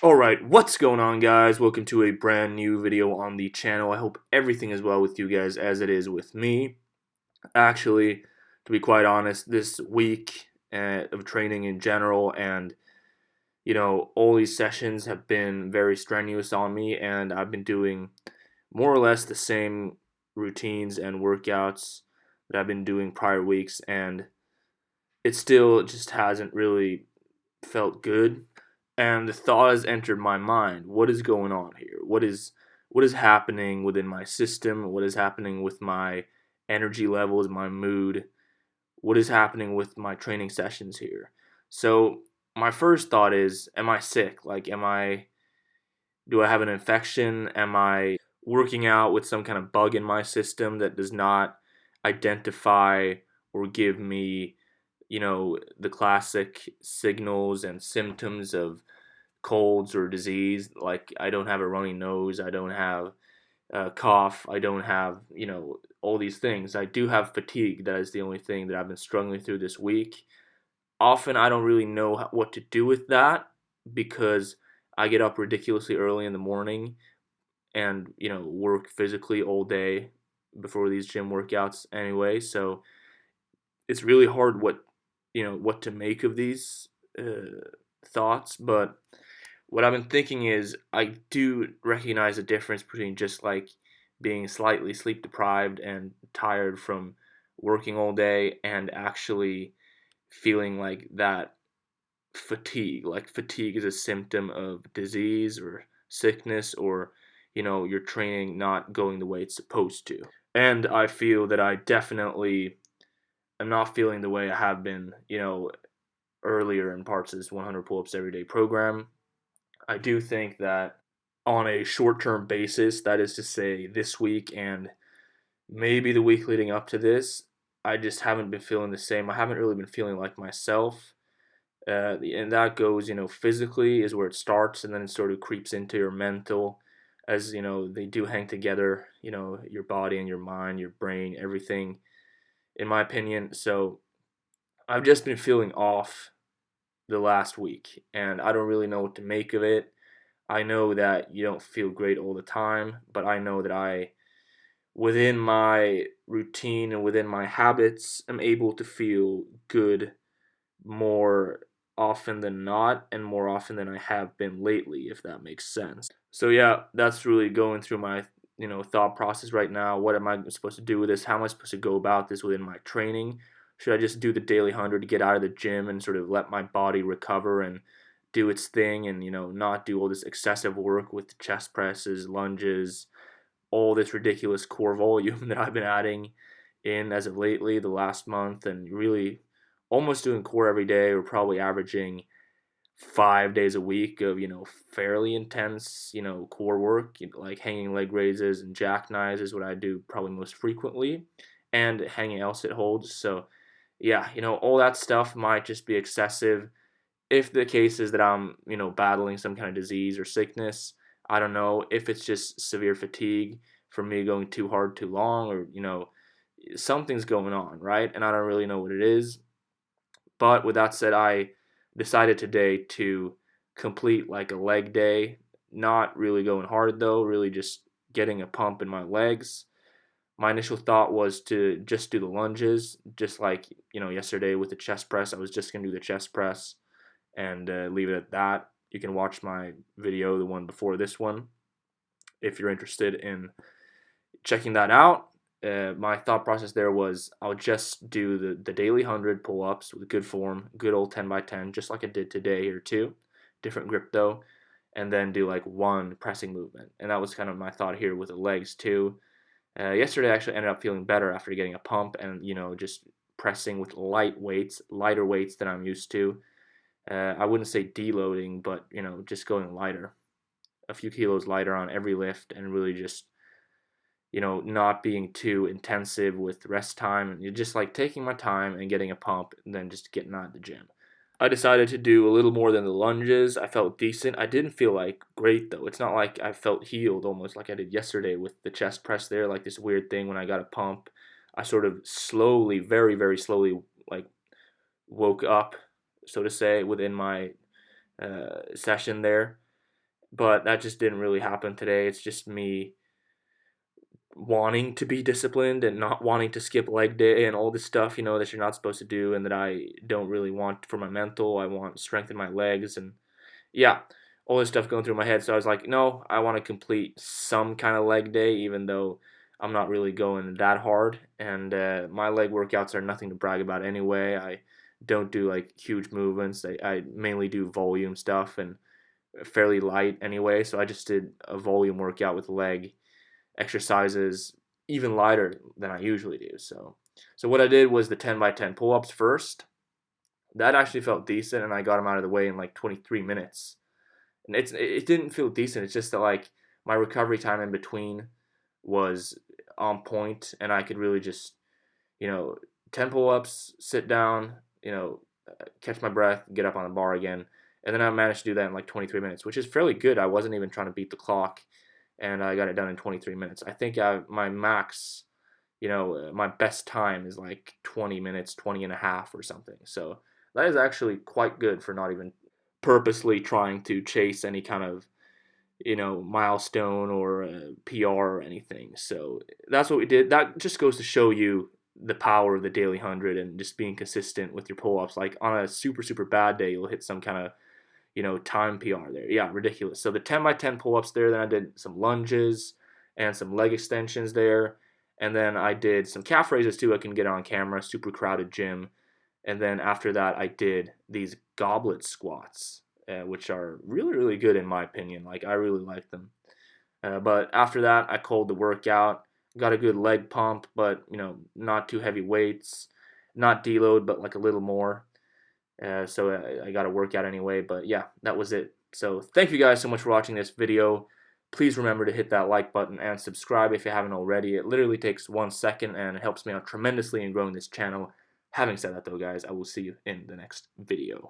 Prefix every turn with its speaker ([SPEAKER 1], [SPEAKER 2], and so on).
[SPEAKER 1] Alright, what's going on, guys? Welcome to a brand new video on the channel. I hope everything is well with you guys as it is with me. Actually, to be quite honest, this week of training in general and all these sessions have been very strenuous on me, and I've been doing more or less the same routines and workouts that I've been doing prior weeks, and it still just hasn't really felt good. And the thought has entered my mind: what is going on here? What is happening within my system? What is happening with my energy levels, my mood? What is happening with my training sessions here? So my first thought is, am I sick? Like, do I have an infection? Am I working out with some kind of bug in my system that does not identify or give me, the classic signals and symptoms of colds or disease? Like, I don't have a runny nose, I don't have a cough, I don't have, all these things. I do have fatigue. That is the only thing that I've been struggling through this week. Often I don't really know what to do with that because I get up ridiculously early in the morning and, work physically all day before these gym workouts anyway. So it's really hard what to make of these thoughts. But what I've been thinking is, I do recognize a difference between just like being slightly sleep deprived and tired from working all day and actually feeling like that fatigue. Like, fatigue is a symptom of disease or sickness, or your training not going the way it's supposed to. And I feel that I definitely am not feeling the way I have been, earlier in parts of this 100 pull-ups every day program. I do think that on a short-term basis, that is to say this week and maybe the week leading up to this, I just haven't been feeling the same. I haven't really been feeling like myself. And that goes, physically is where it starts, and then it sort of creeps into your mental, as they do hang together, your body and your mind, your brain, everything, in my opinion. So I've just been feeling off the last week, and I don't really know what to make of it. I know that you don't feel great all the time, but I know that within my routine and within my habits, am able to feel good more often than not, and more often than I have been lately, if that makes sense. So yeah, that's really going through my thought process right now. What am I supposed to do with this? How am I supposed to go about this within my training? Should I just do the daily 100 to get out of the gym and sort of let my body recover and do its thing, and not do all this excessive work with chest presses, lunges, all this ridiculous core volume that I've been adding in as of lately, the last month, and really almost doing core every day, or probably averaging 5 days a week of fairly intense core work, like hanging leg raises and jackknives is what I do probably most frequently, and hanging L-sit holds. So yeah, all that stuff might just be excessive. If the case is that I'm battling some kind of disease or sickness, I don't know. If it's just severe fatigue from me going too hard too long, or something's going on, right? And I don't really know what it is. But with that said, I decided today to complete like a leg day, not really going hard though, really just getting a pump in my legs. My initial thought was to just do the lunges, just like yesterday with the chest press. I was just gonna do the chest press and leave it at that. You can watch my video, the one before this one, if you're interested in checking that out. My thought process there was, I'll just do the daily 100 pull-ups with good form, good old 10 by 10, just like I did today or two, different grip though, and then do like one pressing movement. And that was kind of my thought here with the legs too. Yesterday I actually ended up feeling better after getting a pump and just pressing with lighter weights than I'm used to. I wouldn't say deloading, but just going lighter, a few kilos lighter on every lift, and really just not being too intensive with rest time, and just like taking my time and getting a pump and then just getting out of the gym. I decided to do a little more than the lunges. I felt decent. I didn't feel like great though. It's not like I felt healed almost like I did yesterday with the chest press there, like this weird thing when I got a pump. I sort of slowly, very, very slowly, like woke up, so to say, within my session there. but that just didn't really happen today. It's just me wanting to be disciplined and not wanting to skip leg day and all this stuff, that you're not supposed to do and that I don't really want for my mental. I want to strengthen my legs and yeah, all this stuff going through my head. So I was like, no, I want to complete some kind of leg day, even though I'm not really going that hard. And my leg workouts are nothing to brag about anyway. I don't do like huge movements. I mainly do volume stuff and fairly light anyway. So I just did a volume workout with leg exercises, even lighter than I usually do. So what I did was the 10 by 10 pull ups first. That actually felt decent, and I got them out of the way in like 23 minutes. And it didn't feel decent. It's just that like my recovery time in between was on point, and I could really just, you know, 10 pull-ups, sit down, catch my breath, get up on the bar again, and then I managed to do that in like 23 minutes, which is fairly good. I wasn't even trying to beat the clock, and I got it done in 23 minutes. I think my max, my best time is like 20 minutes, 20 and a half or something. So that is actually quite good for not even purposely trying to chase any kind of milestone or a PR or anything. So that's what we did. That just goes to show you the power of the daily 100 and just being consistent with your pull-ups. Like on a super super bad day, you'll hit some kind of time PR there. Yeah, ridiculous. So the 10 by 10 pull-ups there. Then I did some lunges and some leg extensions there, and then I did some calf raises too. I can get on camera. Super crowded gym. And then after that, I did these goblet squats, which are really, really good in my opinion. Like, I really like them. But after that, I called the workout. Got a good leg pump, but, not too heavy weights. Not deload, but like a little more. So I got a workout anyway. But yeah, that was it. So thank you guys so much for watching this video. Please remember to hit that like button and subscribe if you haven't already. It literally takes 1 second and it helps me out tremendously in growing this channel. Having said that though, guys, I will see you in the next video.